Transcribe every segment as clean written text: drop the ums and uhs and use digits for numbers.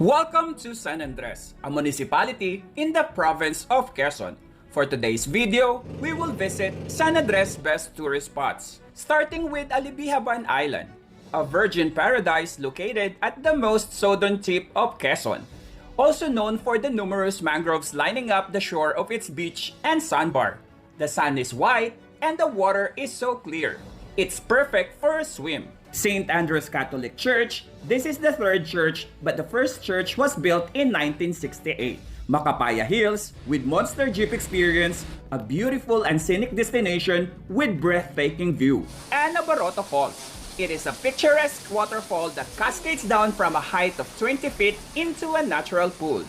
Welcome to San Andres, a municipality in the province of Quezon. For today's video, we will visit San Andres' best tourist spots, starting with Alibihaban Island, a virgin paradise located at the most southern tip of Quezon, also known for the numerous mangroves lining up the shore of its beach and sandbar. The sand is white and the water is so clear. It's perfect for a swim. St. Andrew's Catholic Church, this is the third church, but the first church was built in 1968. Macapaya Hills, with Monster Jeep Experience, a beautiful and scenic destination with breathtaking view. And Nabarota Falls. It is a picturesque waterfall that cascades down from a height of 20 feet into a natural pool.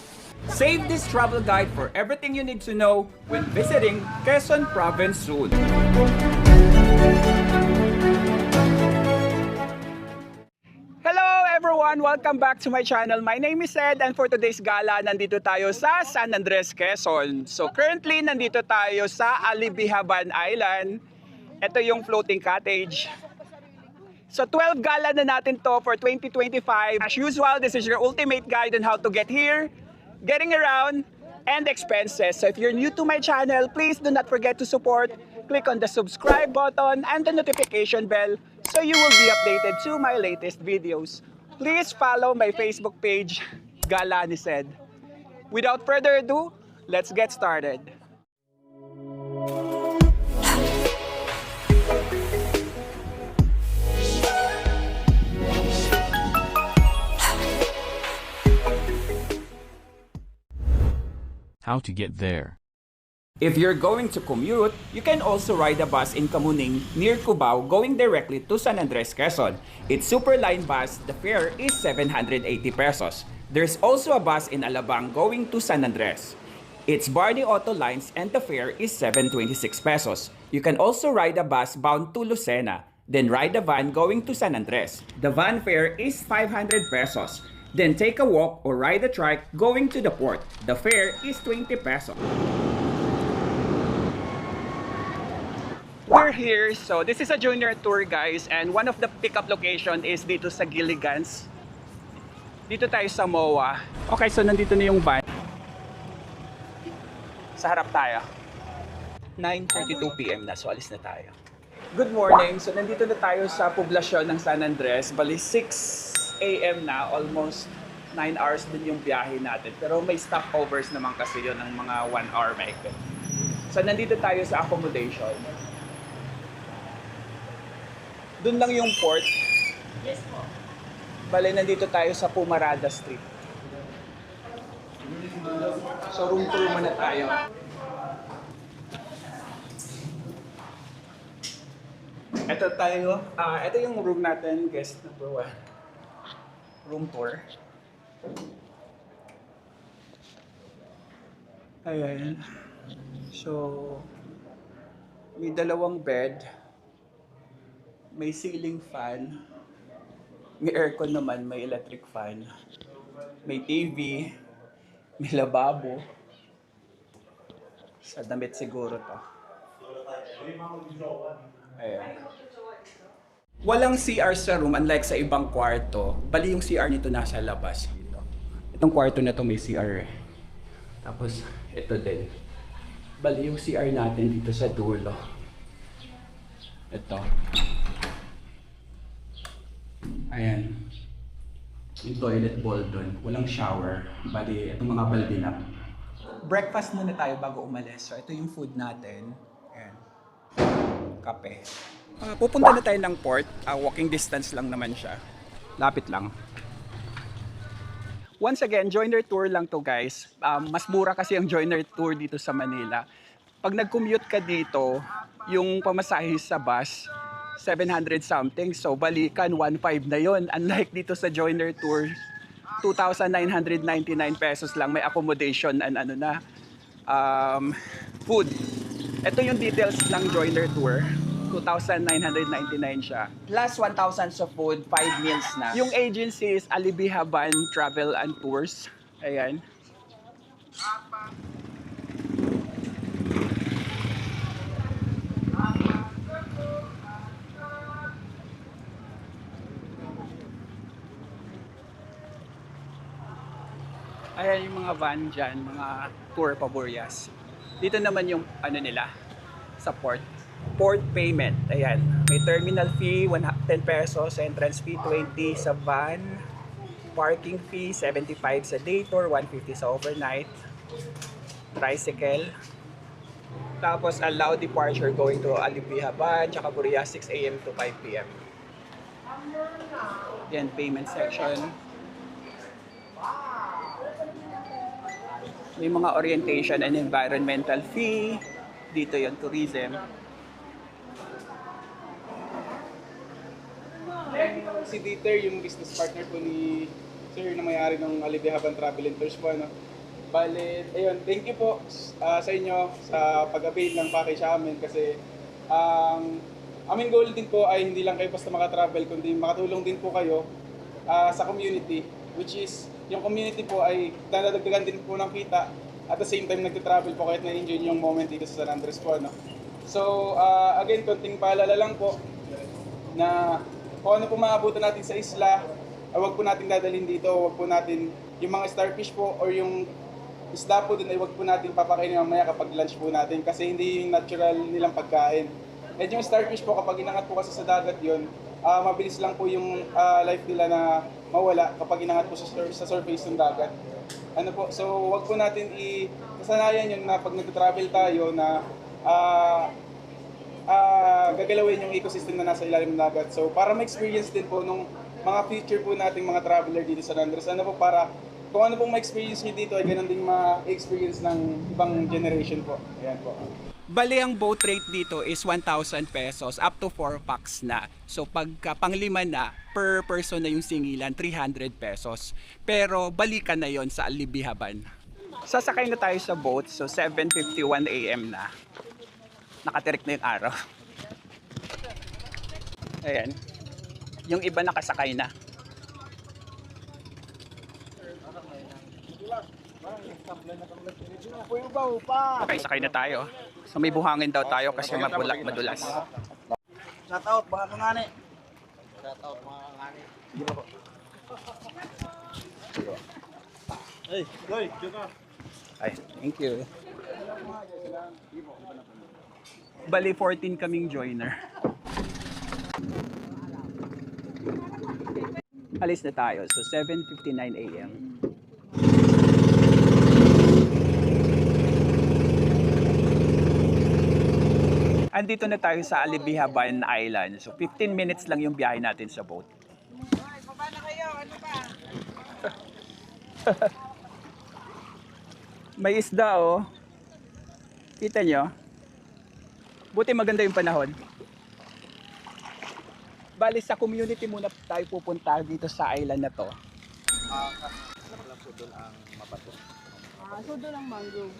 Save this travel guide for everything you need to know when visiting Quezon Province soon. Hello everyone! Welcome back to my channel. My name is Ed and for today's gala, nandito tayo sa San Andres, Quezon. So currently, nandito tayo sa Alibihaban Island. Ito yung floating cottage. So 12 gala na natin to for 2025. As usual, this is your ultimate guide on how to get here, getting around, and expenses. So if you're new to my channel, please do not forget to support. Click on the subscribe button and the notification bell so you will be updated to my latest videos. Please follow my Facebook page, Gala ni Sed. Without further ado, let's get started. How to get there. If you're going to commute, you can also ride a bus in Kamuning near Cubao going directly to San Andres, Quezon. It's Superline bus, the fare is 780 pesos. There's also a bus in Alabang going to San Andres. It's Barney Auto Lines and the fare is 726 pesos. You can also ride a bus bound to Lucena, then ride a van going to San Andres. The van fare is 500 pesos. Then take a walk or ride a trike going to the port. The fare is 20 pesos. We're here, so this is a junior tour guys, and one of the pickup location is dito sa Gilligans. Dito tayo sa MOA. Okay, so nandito na yung van. Sa harap tayo. 9:32 PM na, so alis na tayo. Good morning, so nandito na tayo sa poblasyon ng San Andres. Bali 6 AM na, almost 9 hours din yung biyahe natin. Pero may stopovers naman kasi yun ng mga 1 hour mahigpit. So nandito tayo sa accommodation. Doon lang yung port. Yes po. Bale, nandito tayo sa Pumarada Street. So room tour muna tayo. Ito tayo. Ito yung room natin, guest number 1. Room tour. Ayan. So, may dalawang bed. May ceiling fan. May aircon naman, may electric fan. May TV. May lababo. Sa damit siguro to. Ayan. Walang CR sa room, unlike sa ibang kwarto. Bali yung CR nito nasa labas. Itong kwarto na to may CR. Tapos, ito din. Bali yung CR natin dito sa dulo. Ito. Ayan. Yung toilet bowl dun. Walang shower. Bali, itong mga balde lang. Breakfast muna tayo bago umalis. So, ito yung food natin. Ayan. Kape. Pupunta na tayo ng port. Walking distance lang naman siya. Lapit lang. Once again, joiner tour lang to guys. Mas mura kasi ang joiner tour dito sa Manila. Pag nag-commute ka dito, yung pamasahe sa bus, 700 something. So balikan, 1.5 na yon. Unlike dito sa joiner tour, 2,999 pesos lang. May accommodation and ano na, food. Ito yung details ng joiner tour. 2,999 siya. Plus 1,000 sa food, 5 meals na. Yung agency is Alibihaban Travel and Tours. Ayan. Ayan yung mga van dyan, mga tour paborias. Dito naman yung ano nila, sa port. Port payment, ayan. May terminal fee, 10 pesos, entrance fee 20 sa van, parking fee 75 sa day tour, 150 sa overnight, tricycle. Tapos allow departure going to Alibihaban, tsaka Burias 6 a.m. to 5 p.m. Yan, payment section. May mga orientation and environmental fee. Dito yung tourism. Si Dieter, yung business partner po ni Sir na may-ari ng Alibihaban Travel and Tours po. Ano? Bale, ayun, thank you po sa inyo sa pag-avail ng package sa amin kasi ang aming goal din po ay hindi lang kayo basta makatravel kundi makatulong din po kayo sa community, which is yung community po ay dadagdagan din po ng kita at the same time nagte-travel po kahit na-enjoy yung moment dito sa San Andres po. Ano? So again, konting paalala lang po na kung ano po maabutan natin sa isla, wag po natin dadalhin dito, wag po natin yung mga starfish po or yung isda po din ay wag po natin papakainin mamaya kapag lunch po natin kasi hindi yung natural nilang pagkain. At yung starfish po kapag inangat po kasi sa dagat yon, mabilis lang po yung life nila na mawala kapag inangat po sa surface ng dagat. Ano po, so wag po natin kasanayan yun na pag nag-travel tayo na gagalawin yung ecosystem na nasa ilalim ng dagat. So para ma-experience din po nung mga future po nating mga traveler dito sa Andres, ano po para kung ano pong ma-experience nyo dito ay ganun din ma-experience ng ibang generation po. Ayan po. Bali, ang boat rate dito is 1,000 pesos up to 4 packs na. So pagka panglima na, per person na yung singilan, 300 pesos. Pero balikan na yon sa Alibihaban. Sasakay na tayo sa boat, so 7:51 a.m. na. Nakatirik na yung araw. Ayan. Yung iba nakasakay na. Okay, sakay na tayo. So may buhangin daw tayo kasi madulas. Shout out mga kangani. Shout out mga kangani. Hey, goy, juga. Ay, thank you. Bali 14 kaming joiner. Alis na tayo. So 7:59 a.m. Andito na tayo sa Alibihaban Island. So 15 minutes lang yung biyahe natin sa boat. Baba na kayo, ano pa? May isda oh. Kita nyo? Buti maganda yung panahon. Bali sa community muna tayo pupunta dito sa island na to. Sudol ang mangrove.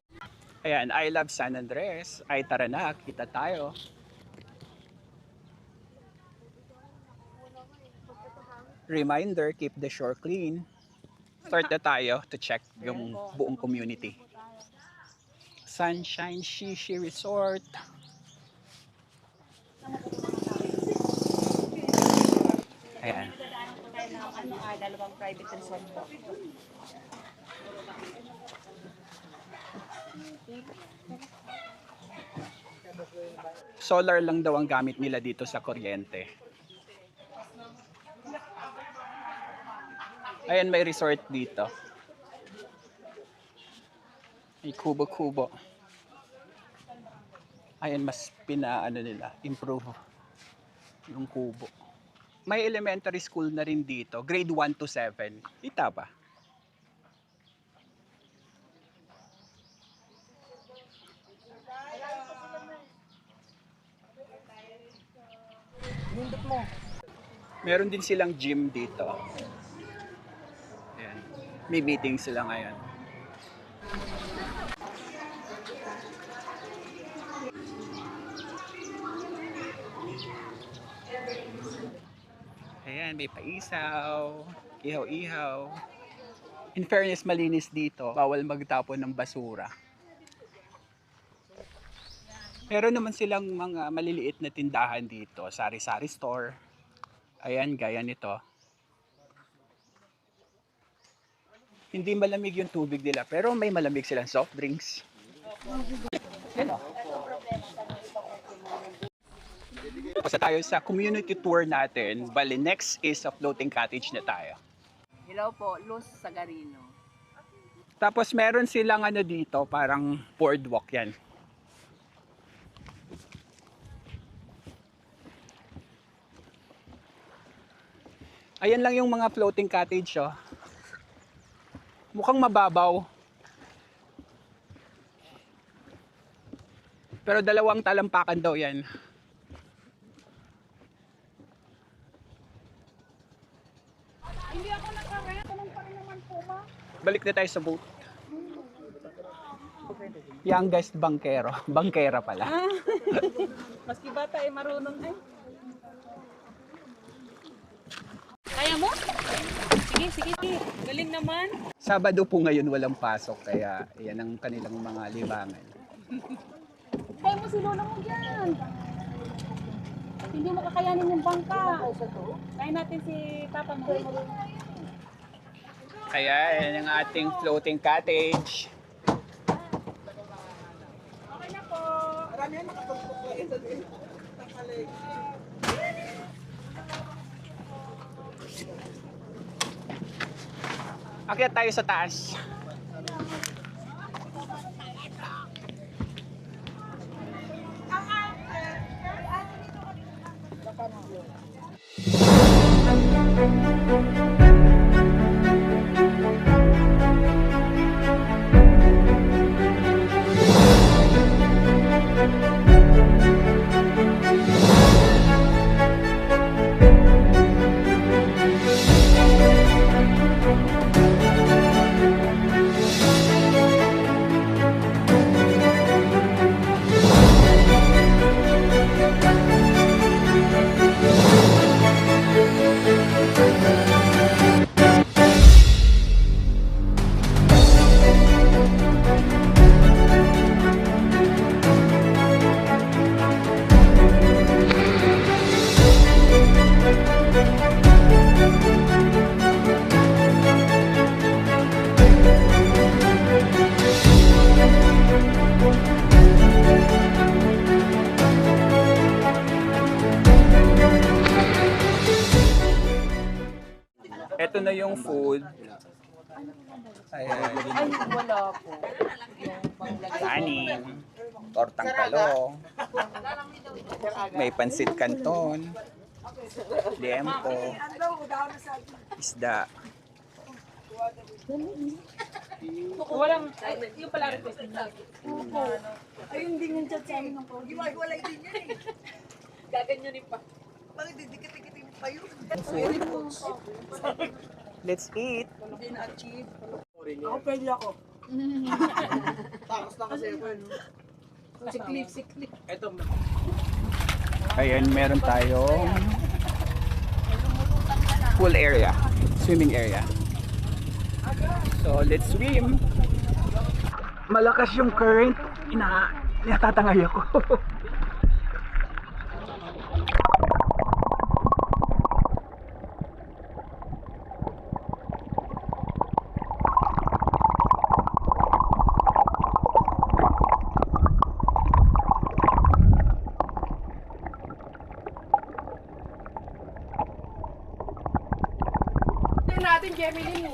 Ayan, I love San Andres. Ay tara na, kita tayo. Reminder, keep the shore clean. Start na tayo to check yung buong community. Sunshine Shishi Resort. Ayan. Dalawang private resort po. Solar lang daw ang gamit nila dito sa kuryente. Ayan, may resort dito. May kubo-kubo. Ayan, mas improve yung kubo. May elementary school na rin dito, grade 1 to 7. Kita ba? Meron din silang gym dito. Ayan. May meeting sila ngayon. Ayan, may paisaw, ihaw-ihaw. In fairness, malinis dito. Bawal magtapon ng basura. Meron naman silang mga maliliit na tindahan dito. Sari-sari store. Ayan, gaya nito. Hindi malamig yung tubig nila, pero may malamig silang soft drinks. Yan o. Basta tayo sa community tour natin. Bali, next is a floating cottage na tayo. Hello po, Luz Sagarino. Tapos meron silang ano dito, parang boardwalk yan. Ayan lang yung mga floating cottage, oh. Mukhang mababaw. Pero dalawang talampakan daw yan. Hindi ako nakakaya, tanong pa rin naman po ma. Balik na tayo sa boat. Youngest bankero. Bankera pala. Maski bata ay marunong ay. Kaya mo? Sige, sige, sige. Galing naman. Sabado po ngayon walang pasok, kaya yan ang kanilang mga libangan. Kaya mo si Lola mo dyan. Hindi mo kakayanin yung bangka. Kaya natin si Papa mo. Kaya yan ang ating floating cottage. Okay na po. Akyat tayo sa taas. Ito na yung food. Ayan. Ay, wala po. Kanin. Tortang talong. May pansit canton. Liempo. Isda. Walang, yung pala request nila. Ay, hindi nga chat sa amin ng pogi. Hiwalay din yan eh. Gaganyanin pa. Bakit didikit-dikitin pa yun? Let's eat. Hindi na-achieve. Ako pwede ako. Takos na kasi ako. Si Cliff, si Cliff. Ayan, meron tayong pool area. Swimming area. So, let's swim. Malakas yung current. Natatangay ako. Natin, Gemini.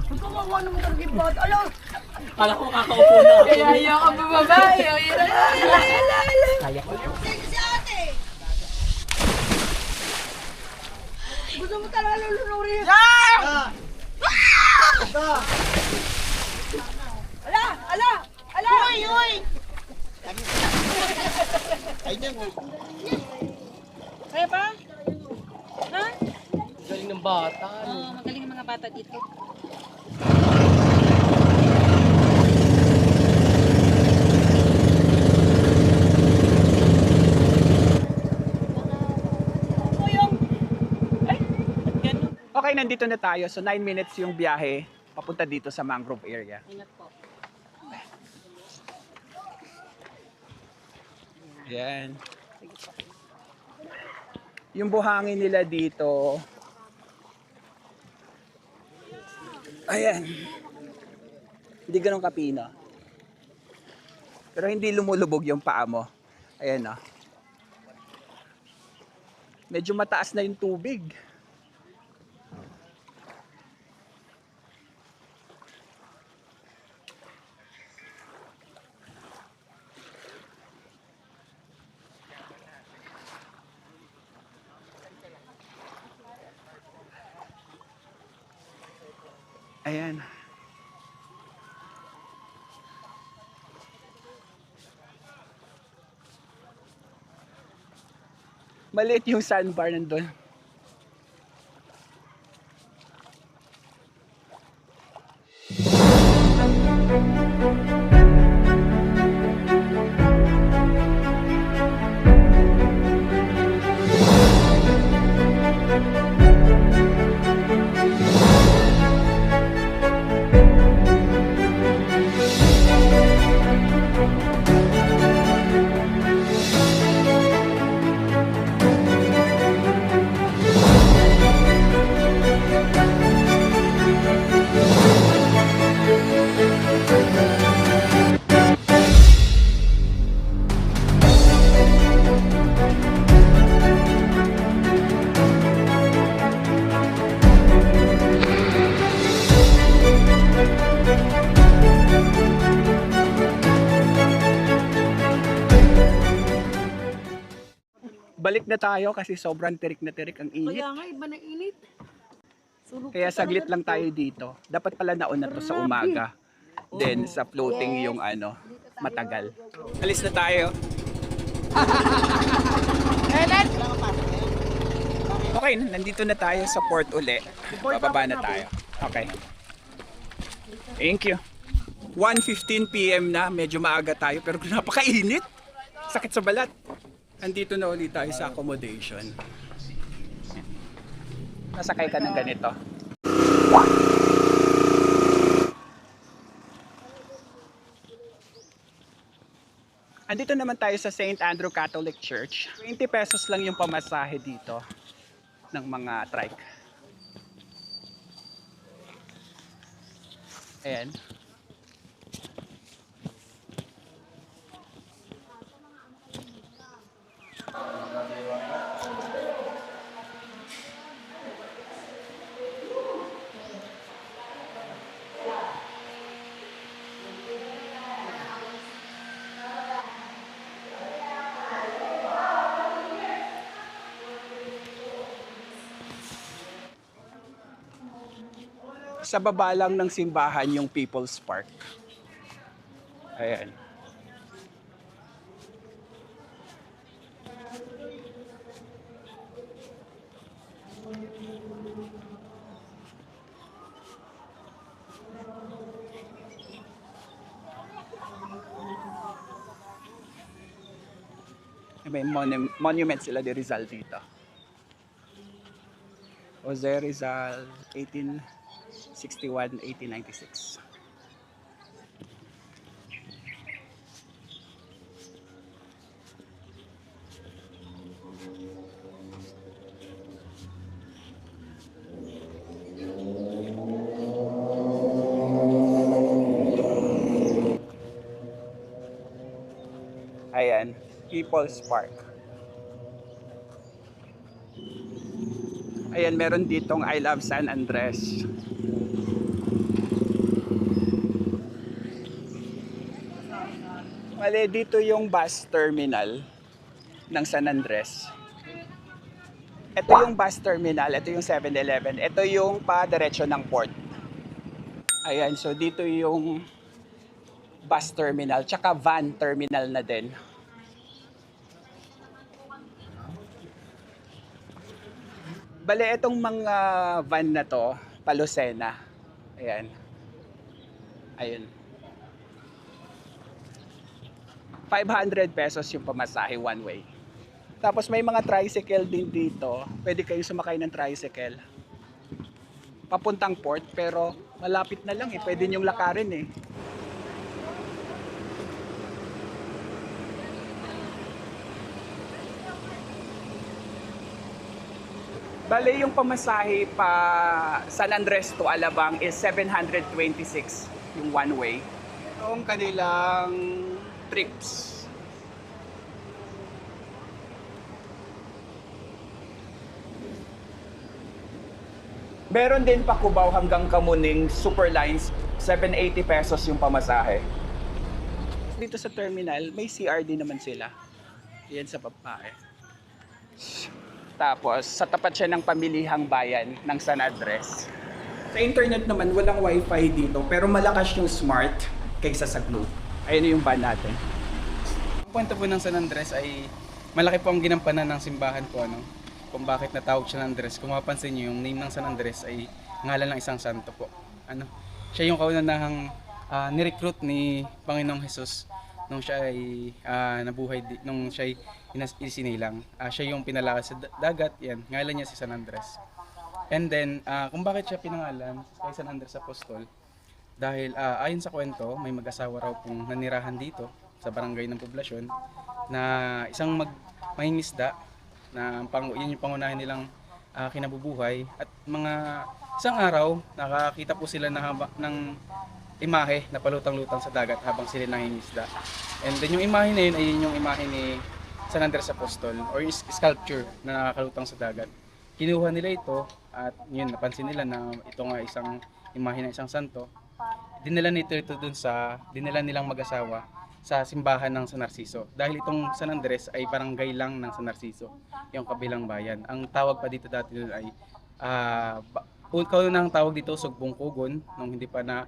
Magkakawa naman talaga yung bata. Alam! Kala ko kakaupo na ako. Kaya ayaw ka bababae. Kaya ko. Si ate! Gusto mo talaga lulunurin. Ala! Ala! Ala! Uy! Uy! Kaya pa? Ha? Galing ng bata. Magaling ang mga bata dito. Okay, nandito na tayo. So, 9 minutes yung biyahe papunta dito sa mangrove area. Ingat po. Yan. Yung buhangin nila dito, Ayan. Hindi ganun kapino. Pero hindi lumulubog yung paa mo. Ayan o. Medyo mataas na yung tubig. Ayan. Maliit yung sandbar nandun. Balik na tayo kasi sobrang tirik na tirik ang init. Kaya nga, iba na init. Sunog Kaya ka saglit talaga lang dito. tayo dito. Dapat pala nauna to sa umaga. Then sa floating yung matagal. Alis na tayo. Okay, nandito na tayo sa port uli. Bababa na tayo. Okay. Thank you. 1:15 PM na, medyo maaga tayo pero napakainit. Sakit sa balat. Andito na ulit tayo sa accommodation. Nasakay ka ng ganito. Andito naman tayo sa St. Andrew Catholic Church. 20 pesos lang yung pamasahe dito ng mga trike. Ayan. Sa baba lang ng simbahan yung People's Park. Ayan. May monument sila de Rizal dito. Jose Rizal, 1861-1896. Ayan, People's Park. Ayan, meron ditong I Love San Andres. Mali, dito yung bus terminal ng San Andres. Ito yung bus terminal, ito yung 7-Eleven, ito yung pa-diretso ng port. Ayan, so dito yung bus terminal, tsaka van terminal na din. Bale, itong mga van na to, Palusena. Ayan. Ayun. 500 pesos yung pamasahe one way. Tapos may mga tricycle din dito. Pwede kayong sumakay ng tricycle. Papuntang port, pero malapit na lang eh. Pwede nyong lakarin eh. Bale, yung pamasahe pa San Andres to Alabang is 726 yung one way. Itong kanilang trips. Meron din pa Cubao hanggang Kamuning Superlines, 780 pesos yung pamasahe. Dito sa terminal, may CRD naman sila. Yan sa babae. Tapos, sa tapat siya ng pamilihang bayan ng San Andres. Sa internet naman, walang wifi dito, pero malakas yung smart kaysa sa Globe. Ayun yung van natin. Ang kwento po ng San Andres ay malaki po ang ginampanan ng simbahan po, ano? Kung bakit natawag siya San Andres. Kung mapansin niyo, yung name ng San Andres ay ngalan ng isang santo po. Ano? Siya yung kaunanahang nirecruit ni Panginoong Jesus nung siya ay nabuhay, nung siya ay isinilang. Siya yung pinalakas sa dagat, yan. Ngalan niya si San Andres. And then, kung bakit siya pinangalan kay San Andres Apostol, dahil ayon sa kwento, may mag-asawa raw pong nanirahan dito sa barangay ng poblasyon na isang mangingisda na yun yung pangunahin nilang kinabubuhay at isang araw nakakita po sila ng imahe na palutang-lutang sa dagat habang sila nangingisda. And then yung imahe na yun ay yung imahe ni San Andres Apostol or sculpture na nakakalutang sa dagat. Kinuha nila ito at yun napansin nila na ito nga isang imahe ng isang santo. Dinala nilang mag-asawa sa simbahan ng San Narciso. Dahil itong San Andres ay barangay lang ng San Narciso, yung kabilang bayan. Ang tawag pa dito dati nun ay kaunang tawag dito Sugbong Kugon nung hindi pa na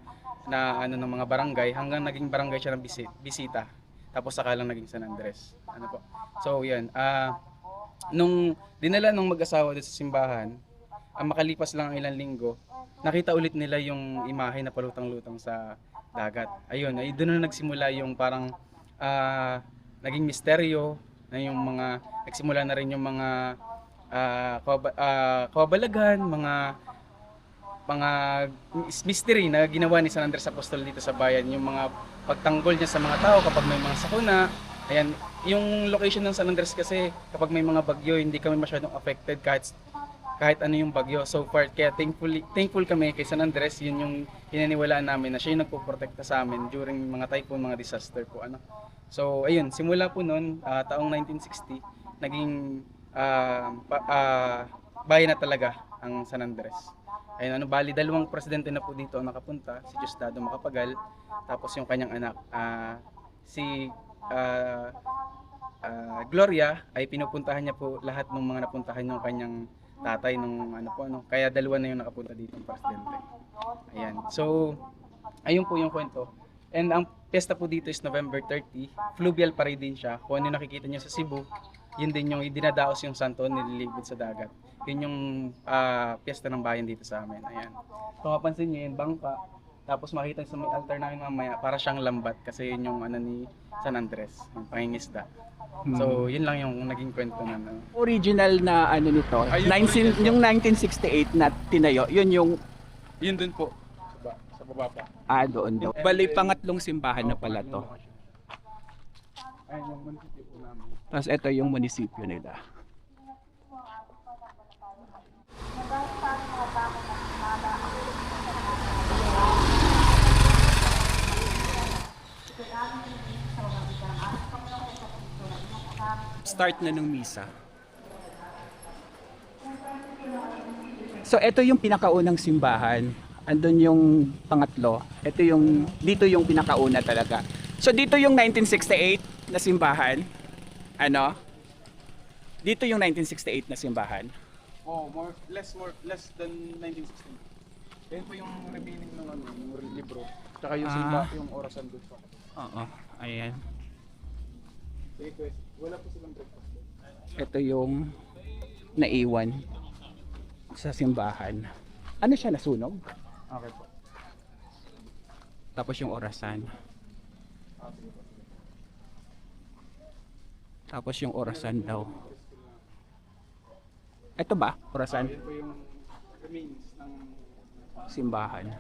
ng mga barangay hanggang naging barangay siya ng bisita. Tapos saka lang naging San Andres. Ano po? So yan, nung dinala nung mag-asawa dito sa simbahan, makalipas lang ang ilang linggo, nakita ulit nila yung imahe na palutang-lutang sa dagat. Ayun, ay doon na nagsimula yung parang naging misteryo na yung nagsimula na rin yung mga kawabalaghan, mga mystery na ginawa ni San Andres Apostol dito sa bayan, yung mga pagtanggol niya sa mga tao kapag may mga sakuna. Ayan, yung location ng San Andres kasi kapag may mga bagyo, hindi kami masyadong affected kahit ano yung bagyo. So far, kaya thankful kami kay San Andres, yun yung pinaniwalaan namin na siya yung nagpoprotekta sa amin during mga typhoon, mga disaster po. So ayun, simula po noon, taong 1960, naging bayan na talaga ang San Andres. Ayun, bali, 2 presidente na po dito ang nakapunta, si Diosdado Macapagal, tapos yung kanyang anak, si Gloria, ay pinupuntahan niya po lahat ng mga napuntahan yung kanyang tatay nung kaya 2 na yung nakapunta dito ng presidente. Ayan. So, ayun po yung kwento. And ang piyesta po dito is November 30. Fluvial parade din siya. Kung ano yung nakikita niyo sa Cebu, yun din yung dinadaos yung santo, nililibot sa dagat. Yun yung piyesta ng bayan dito sa amin. Ayan. Kung mapansin niyo yun, bangka. Tapos makita sa may altar namin mamaya, para siyang lambat kasi yun yung ni San Andres, yung pangingisda. So, yun lang yung naging kwento na. Original na nito, yung 1968 na tinayo, yun Yun dun po, sa baba pa. doon. Bali, pangatlong simbahan na pala to. Ayun yung munisipyo po namin. Tapos ito yung munisipyo nila. Start na ng misa. So ito yung pinakaunang simbahan. Andun yung pangatlo. Dito yung pinakauna talaga. So dito yung 1968 na simbahan. Dito yung 1968 na simbahan. Oh, less than 1960. Yan po yung remaining ng yung libro. Tsaka yung simba, yung orasan doon pa. Oo, ayan. Wala po silang breakfast. Ito yung naiwan sa simbahan. Ano siya, nasunog? Okay po. Tapos yung orasan. Tapos yung orasan daw. Ito ba? Orasan? Yan po yung remains ng Simbahan.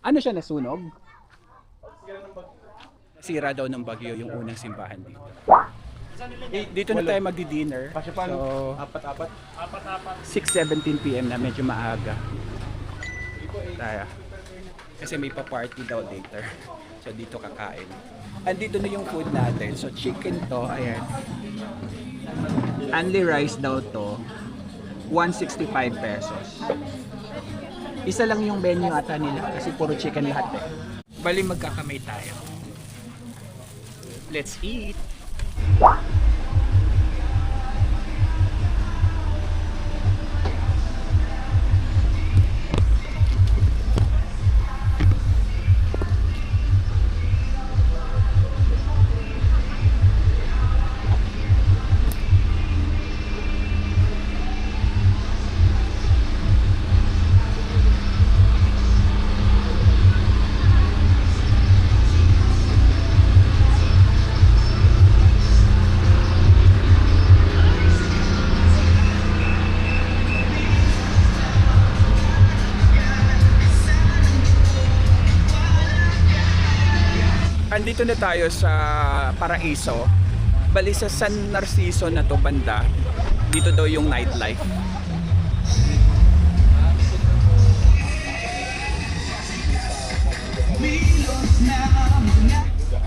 Ano siya, nasunog? Sira daw ng bagyo yung unang simbahan dito. Dito na tayo magdi-dinner. So, Apat-apat. 6:17 PM na, medyo maaga. Tayo. Kasi may pa-party daw later. So dito kakain. Andito na yung food natin. So chicken to, ayan. Only rice daw to. 165 pesos. Isa lang yung menu ata nila kasi puro chicken lahat eh. Bali magkakamay tayo. Let's eat! Andito na tayo sa Paraiso. Bali sa San Narciso na to banda. Dito daw yung nightlife.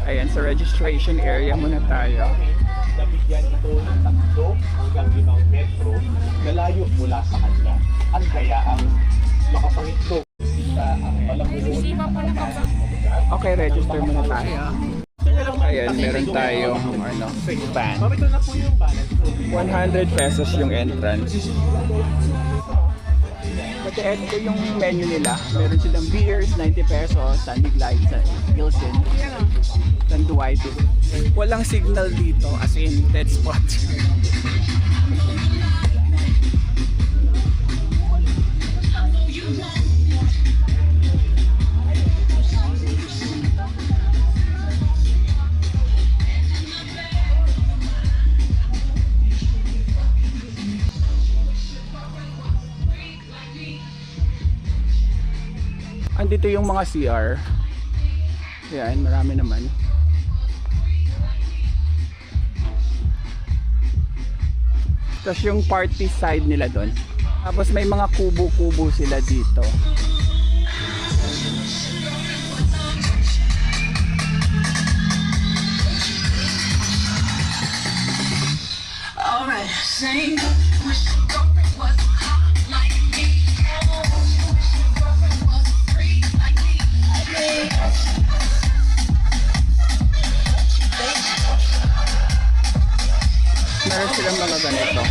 Ayan, sa registration area muna tayo. Nabigyan ito ng 3 hanggang 5 metro na layo mula sa kanya. Ang hayaang makapangitlo sa malamulo. Okay, register muna tayo. Ayan, meron tayong van. Ito na po yung balance. 100 pesos yung entrance. Kasi ito yung menu nila. Meron silang beers, 90 pesos, Sandig Light, Gilson, San Duarte. Walang signal dito, as in dead spot. Andito yung mga CR. Ayan, marami naman. Tapos yung party side nila doon. Tapos may mga kubo-kubo sila dito. Alright, sing. Wish your girlfriend was hot like me. Wish your girlfriend was free like me. Meron silang mga ganito.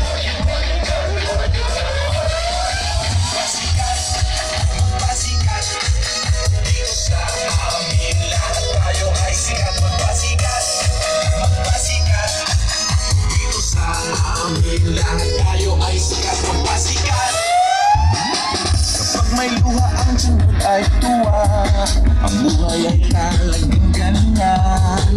Kapag may luha ang sunod ay tuwa, ang buhay ay talagang ganyan.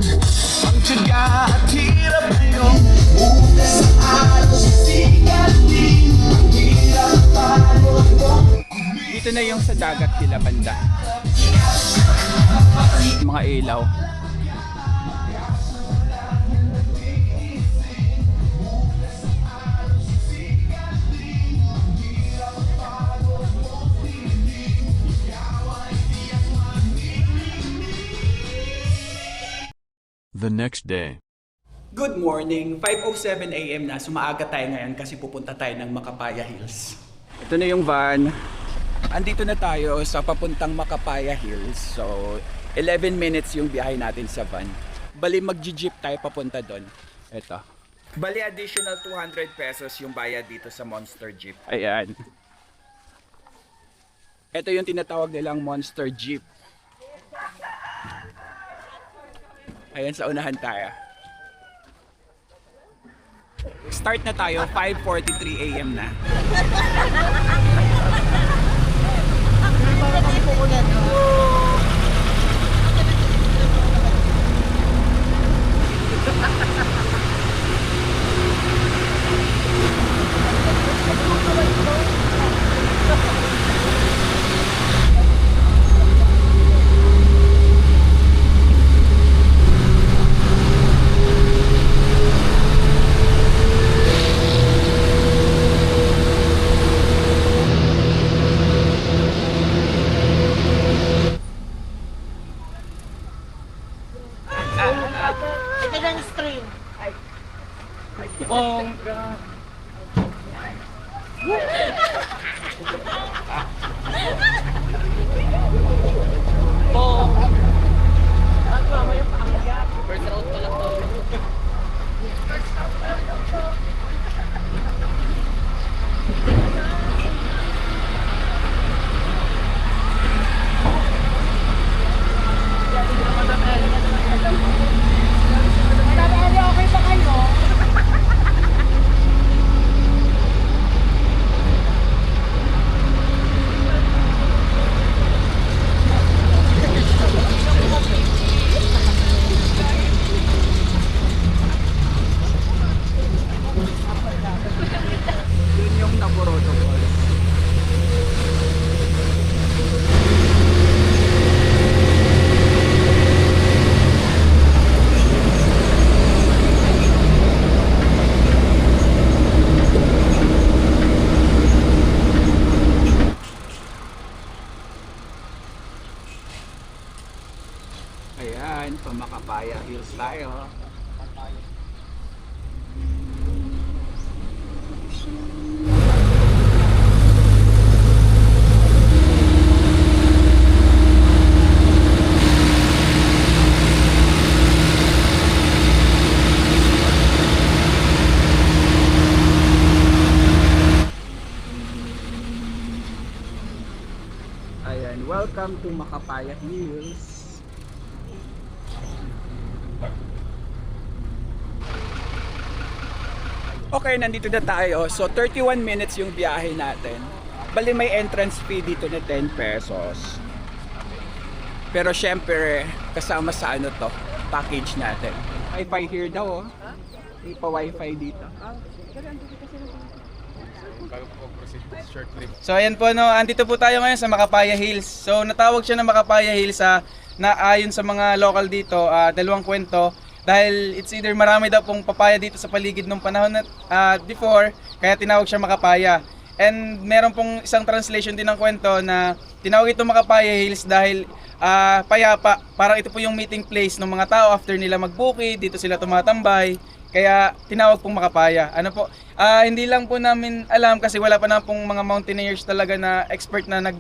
Ang tiyaga at hirap ngayong ugas sa araw sa sikat din. Ang hirap pagod. Dito na yung sa dagat nila banda. Mga ilaw. The next day. Good morning! 5:07 AM na. Sumaaga tayo ngayon kasi pupunta tayo ng Macapaya Hills. Ito na yung van. Andito na tayo sa papuntang Macapaya Hills. So, 11 minutes yung biyahe natin sa van. Bali mag-jeep tayo papunta doon. Ito. Bali additional 200 pesos yung bayad dito sa Monster Jeep. Ayan. Ito yung tinatawag nilang Monster Jeep. Ayan, sa unahan tayo. Start na tayo, 5:43 AM na. Ayan, pa Makapaya Hills tayo. Ayan, welcome to Makapaya Hills. Okay, nandito na tayo. So, 31 minutes yung biyahe natin. Bali may entrance fee dito na 10 pesos. Pero syempre, kasama sa ano to, package natin. Wi-Fi here daw, oh. May pa Wi-Fi dito. So ayan po no, andito po tayo ngayon sa Makapaya Hills. So natawag siya na Makapaya Hills na ayon sa mga local dito, dalawang kwento. Dahil it's either marami daw pong papaya dito sa paligid nung panahon na before, kaya tinawag siya Makapaya. And meron pong isang translation din ng kwento na tinawag ito Makapaya Hills dahil payapa. Parang ito po yung meeting place ng mga tao after nila magbukid, dito sila tumatambay. Kaya tinawag pong Makapaya. Ano po, hindi lang po namin alam kasi wala pa na pong mga mountaineers talaga na expert na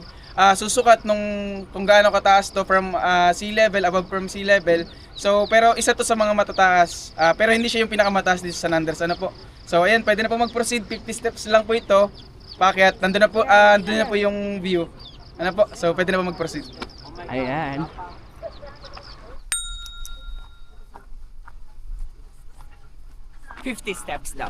susukat nung kung gaano kataas to from sea level, above from sea level. So, pero isa to sa mga matataas. Pero hindi siya yung pinakamataas dito sa San Andres. Ano po? So, ayan, pwede na po mag-proceed. 50 steps lang po ito. Paakyat. Nandun na po yung view. Ano po? So, pwede na po mag-proceed. Ayan. $50 steps daw.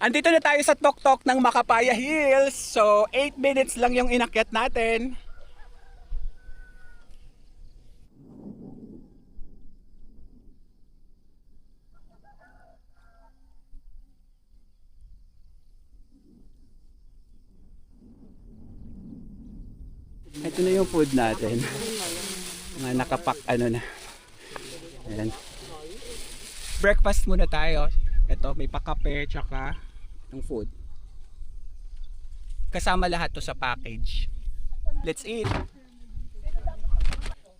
Andito na tayo sa Toktok ng Makapaya Hills. So, 8 minutes lang yung inakyat natin. Ito na yung food natin. Mga nakapak na. Ayan. Breakfast muna tayo. Ito, may pakape tsaka ng food. Kasama lahat to sa package. Let's eat!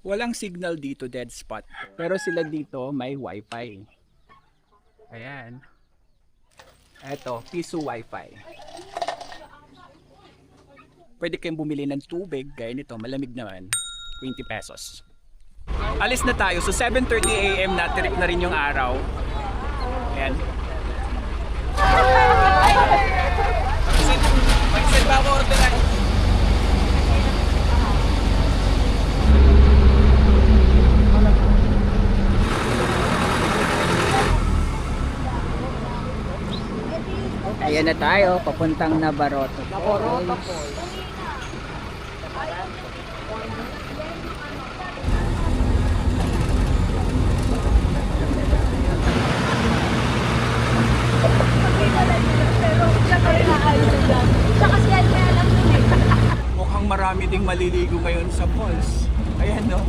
Walang signal dito, dead spot. Pero sila dito may wifi. Ayan. Eto, Piso Wi-Fi. Pwede kayong bumili ng tubig, gaya nito, malamig naman, 20 pesos. Alis na tayo, so 7:30 AM na, tirik na rin yung araw. Ayan. Mag-send ba ako orderan? Ayan na tayo, papuntang Nabaroto. Mukhang marami ding maliligo ngayon sa falls. Ayan no.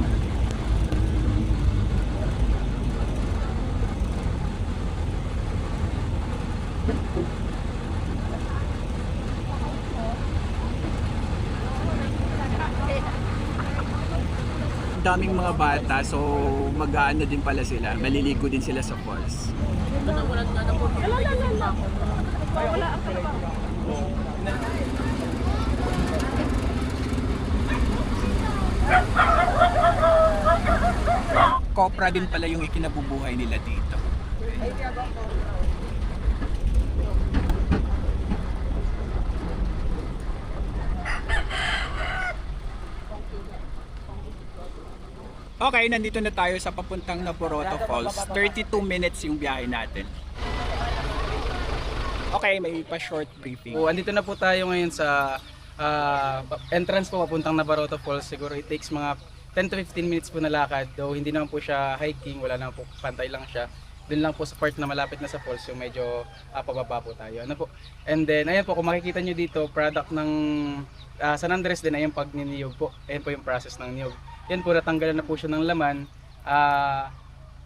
Daming mga bata, so mag-aano din pala sila, maliligo din sila sa falls. Kopra din pala yung ikinabubuhay nila dito. Okay, nandito na tayo sa papuntang Nabaroto Falls. 32 minutes yung biyahe natin. Okay, may pa-short briefing. So, andito na po tayo ngayon sa entrance po papuntang Nabaroto Falls. Siguro it takes mga 10 to 15 minutes po na lakad. Though hindi naman po siya hiking, wala naman po, pantay lang siya. Doon lang po sa part na malapit na sa falls, yung medyo pababa po tayo. Ano po? And then, ayan po, kung makikita nyo dito, product ng San Andres din ay yung pagniniyog po. Ayan po yung process ng niyog. Yan po, natanggalan na po siya ng laman.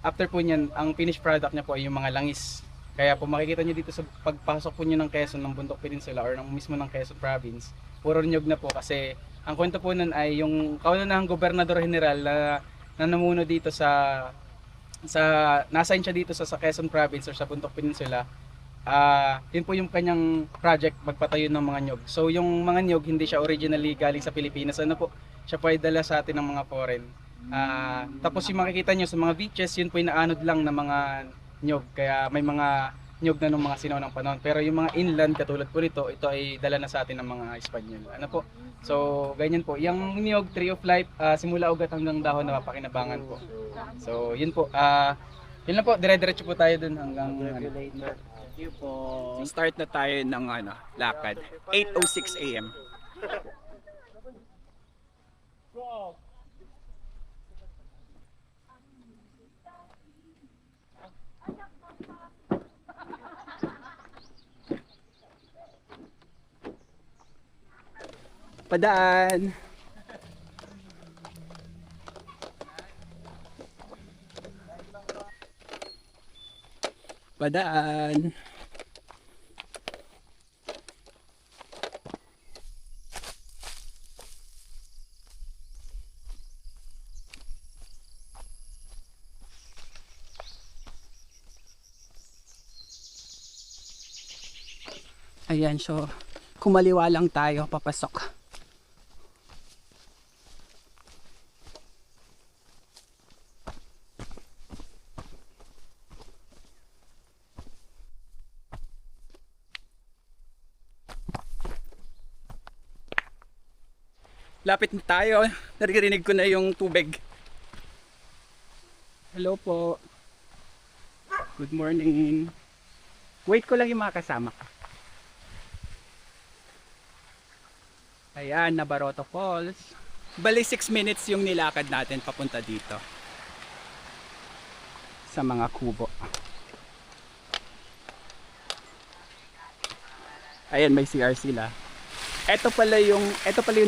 After po niyan, ang finished product niya po ay yung mga langis. Kaya po makikita nyo dito sa pagpasok po nyo ng Quezon, ng Bundok Peninsula or ng mismo ng Quezon Province, puro niyog na po kasi ang kwento po nun ay yung kaunahang gobernador general na namuno dito na-assign siya dito sa Quezon Province or sa Bundok Peninsula. Yun po yung kanyang project, magpatayo ng mga nyog. So yung mga nyog hindi siya originally galing sa Pilipinas, ano po, siya po ay dala sa atin ng mga foreign. Tapos yung makikita nyo sa mga beaches, yun po yung naanod lang ng mga nyog, kaya may mga nyog na nung mga sinaunang panahon. Pero yung mga inland katulad po nito, ito ay dala na sa atin ng mga Espanyol. Ano po? So ganyan po, yung nyog, Tree of Life, simula ugat hanggang dahon na mapakinabangan po. So yun po, yun lang po, dire-diretso po tayo dun hanggang Thank you po. Start na tayo ng lakad. 8:06 AM. Padaan. Padaan. Ayan, so kumaliwa lang tayo papasok. Lapit na tayo. Naririnig ko na yung tubig. Hello po. Good morning. Wait ko lang yung mga kasama ko. Ayan, Nabaroto Falls. Bali 6 minutes yung nilakad natin papunta dito. Sa mga kubo. Ayan, may CR sila. Ito pala yung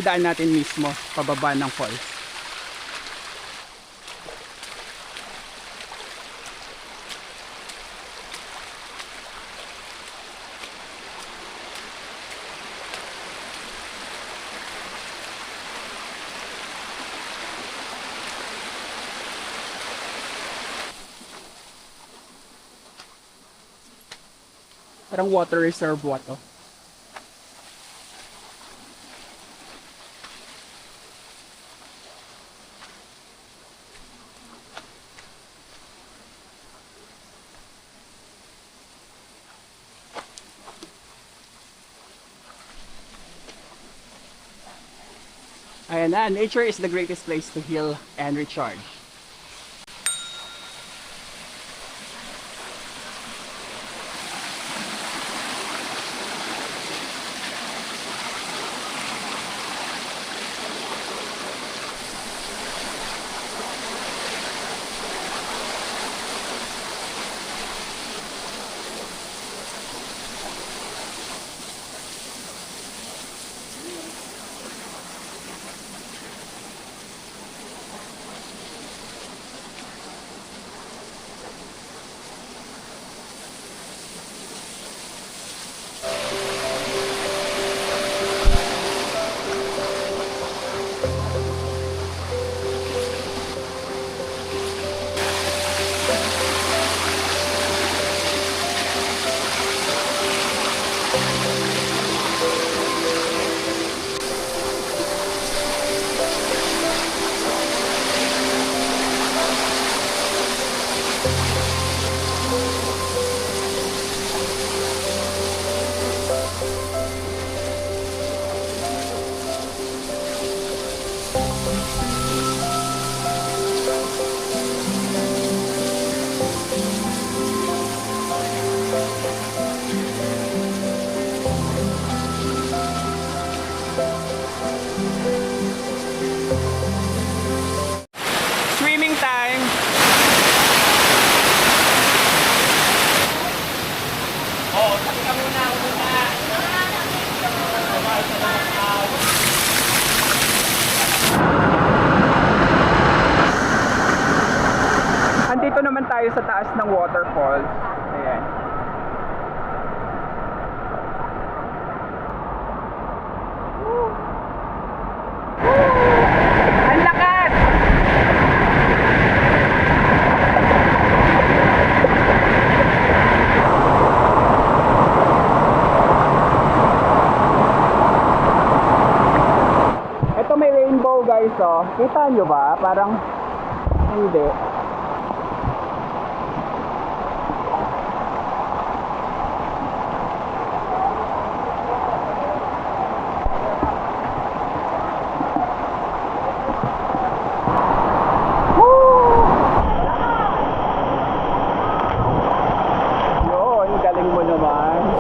daan natin mismo pababa ng falls. Parang water reservoir to. Ayan na, nature is the greatest place to heal and recharge. Swimming time! Oh, tabi ka muna, Andito naman tayo sa taas ng waterfalls. Ayan. Ang lakas! Ito may rainbow guys, oh. Kita nyo ba? Parang hindi.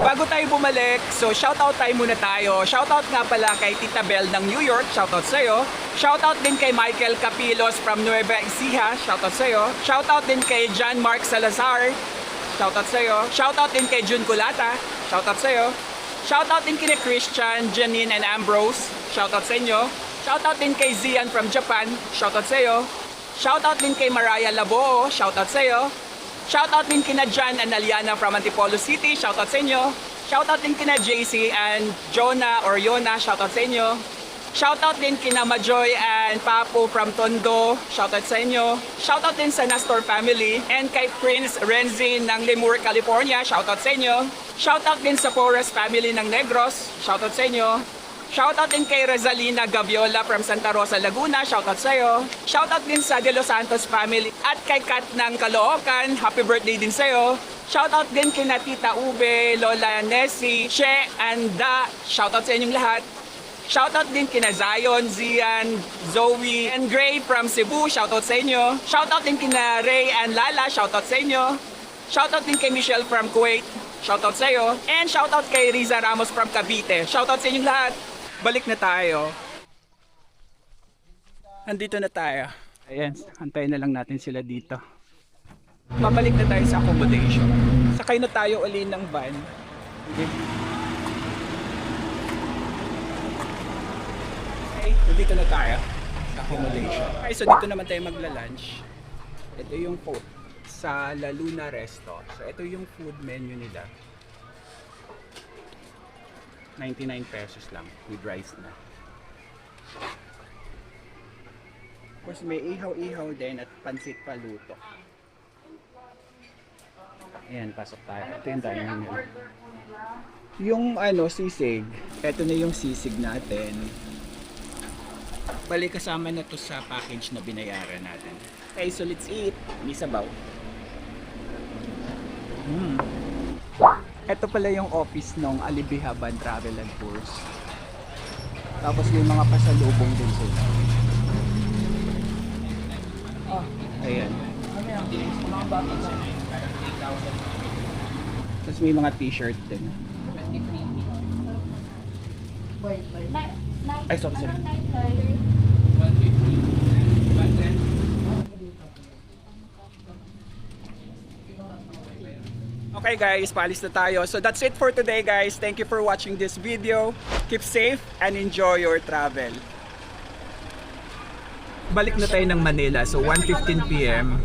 Bago tayo bumalik, so shoutout tayo muna tayo. Shoutout nga pala kay Tita Bell ng New York, shoutout sa'yo. Shoutout din kay Michael Capilos from Nueva Ecija, shoutout sa'yo. Shoutout din kay John Mark Salazar, shoutout sa'yo. Shoutout din kay Jun Culata, shoutout sa'yo. Shoutout din kay Christian, Janine and Ambrose, shoutout sa inyo. Shoutout din kay Zian from Japan, shoutout sa'yo. Shoutout din kay Mariah Laboo, shoutout sa'yo. Shoutout din kina Jan and Aliana from Antipolo City, shoutout sa inyo. Shoutout din kina JC and Jonah or Yona, shoutout sa inyo. Shoutout din kina Majoy and Papo from Tondo, shoutout sa inyo. Shoutout din sa Nastor family and kay Prince Renzi ng Lemur, California, shoutout sa inyo. Shoutout din sa Forest family ng Negros, shoutout sa inyo. Shoutout din kay Rezalina Gaviola from Santa Rosa, Laguna. Shoutout sa'yo. Shoutout din sa De Los Santos family at kay Kat ng Caloocan. Happy birthday din sa'yo. Shoutout din kina Tita Ube, Lola Nessie, She, and Da. Shoutout sa inyong lahat. Shoutout din kina Zion, Zian, Zoe, and Gray from Cebu. Shoutout sa inyo. Shoutout din kina Ray and Lala. Shoutout sa inyo. Shoutout din kay Michelle from Kuwait. Shoutout sa'yo. And shoutout kay Riza Ramos from Cavite. Shoutout sa inyong lahat. Balik na tayo. Andito na tayo. Ayan, antayin na lang natin sila dito. Babalik na tayo sa accommodation. Sakay na tayo uli ng van. Okay. Okay, dito na tayo sa accommodation. Okay, so dito naman tayo magla-lunch. Ito yung food sa La Luna Resto. So ito yung food menu nila. 99 pesos lang with rice na. Of course may ihaw-ihaw din at pansit paluto. Ayan, pasok tayo. Ito yung dining room. Yung sisig, ito na yung sisig natin. Bali kasama na to sa package na binayaran natin. Okay, so let's eat. May sabaw. Ito pala yung office ng Alibihaban Travel and Tours. Tapos may mga pasalubong din sila. Ayan. Tapos may mga t-shirt din. Ay, sorry. Okay guys, paalis na tayo. So that's it for today guys. Thank you for watching this video. Keep safe and enjoy your travel. Balik na tayo ng Manila. So 1:15 PM.